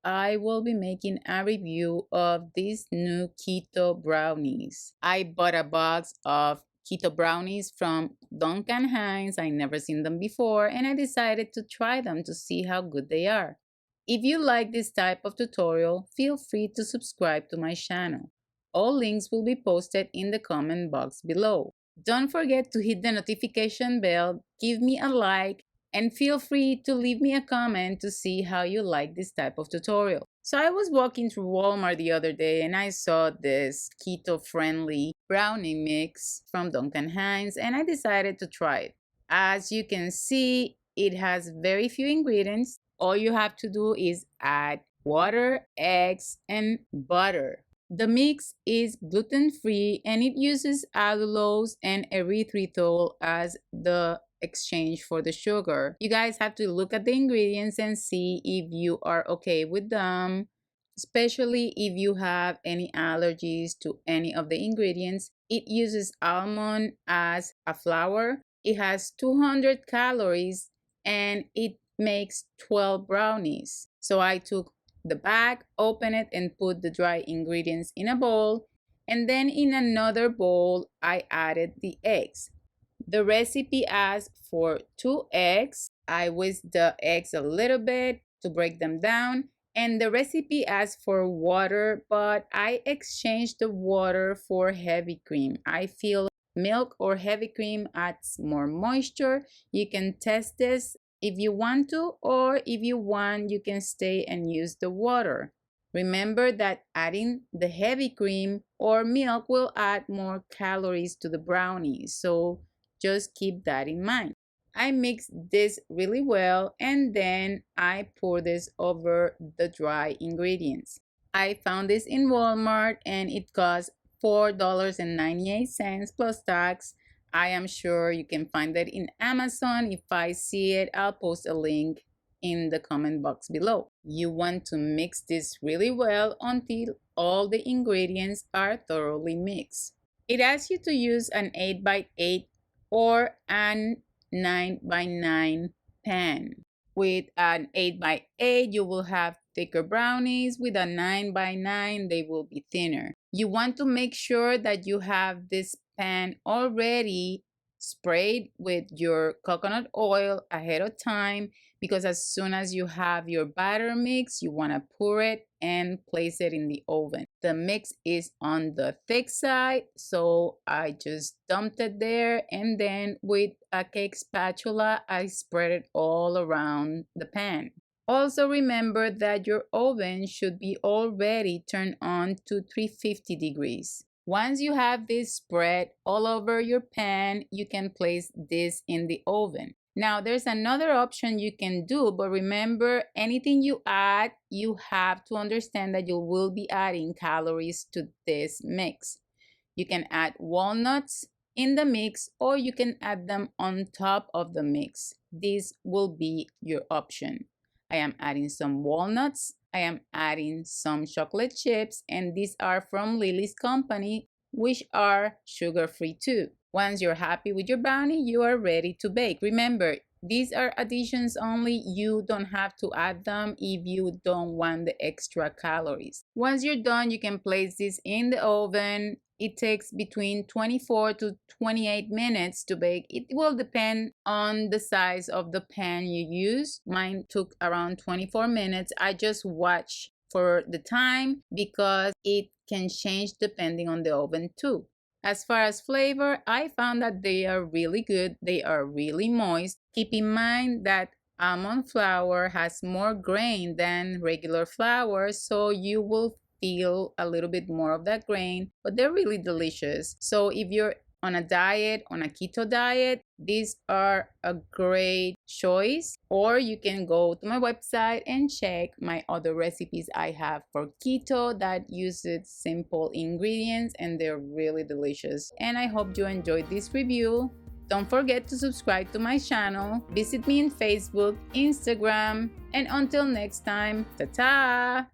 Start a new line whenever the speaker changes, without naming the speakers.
I will be making a review of these new keto brownies. I bought a box of keto brownies from Duncan Hines. I never seen them before, and I decided to try them to see how good they are. If you like this type of tutorial, feel free to subscribe to my channel. All links will be posted in the comment box below. Don't forget to hit the notification bell, give me a like, and feel free to leave me a comment to see how you like this type of tutorial. So I was walking through Walmart the other day and I saw this keto-friendly brownie mix from Duncan Hines and I decided to try it. As you can see, it has very few ingredients. All you have to do is add water, eggs, and butter. The mix is gluten-free and it uses allulose and erythritol as the exchange for the sugar. You guys have to look at the ingredients and see if you are okay with them, especially if you have any allergies to any of the ingredients. It uses almond as a flour. It has 200 calories and it makes 12 brownies. So I took the bag, open it, and put the dry ingredients in a bowl. And then in another bowl, I added the eggs. The recipe asks for 2 eggs. I whisked the eggs a little bit to break them down. And the recipe asks for water, but I exchanged the water for heavy cream. I feel milk or heavy cream adds more moisture. You can test this if you want to, or if you want, you can stay and use the water. Remember that adding the heavy cream or milk will add more calories to the brownies, so just keep that in mind. I mix this really well and then I pour this over the dry ingredients. I found this in Walmart and it costs $4.98 plus tax. I am sure you can find that in Amazon. If I see it, I'll post a link in the comment box below. You want to mix this really well until all the ingredients are thoroughly mixed. It asks you to use an 8x8 or an 9x9 pan. With an 8x8, you will have thicker brownies. With a 9x9, they will be thinner. You want to make sure that you have this pan already sprayed with your coconut oil ahead of time, because as soon as you have your batter mix, you want to pour it and place it in the oven. The mix is on the thick side, so I just dumped it there, and then with a cake spatula, I spread it all around the pan. Also remember that your oven should be already turned on to 350 degrees. Once you have this spread all over your pan, you can place this in the oven. Now there's another option you can do, but remember, anything you add, you have to understand that you will be adding calories to this mix. You can add walnuts in the mix or you can add them on top of the mix. This will be your option. I am adding some walnuts. I am adding some chocolate chips, and these are from Lily's company, which are sugar-free too. Once you're happy with your brownie, you are ready to bake. Remember, these are additions only. You don't have to add them if you don't want the extra calories. Once you're done, you can place this in the oven. It takes between 24 to 28 minutes to bake. It will depend on the size of the pan you use. Mine took around 24 minutes. I just watch for the time because it can change depending on the oven too. As far as flavor, I found that they are really good. They are really moist. Keep in mind that almond flour has more grain than regular flour, so you will feel a little bit more of that grain, but they're really delicious. So if you're on a diet, on a keto diet, these are a great choice. Or you can go to my website and check my other recipes I have for keto that uses simple ingredients and they're really delicious. And I hope you enjoyed this review. Don't forget to subscribe to my channel. Visit me on Facebook, Instagram, and until next time, ta-ta!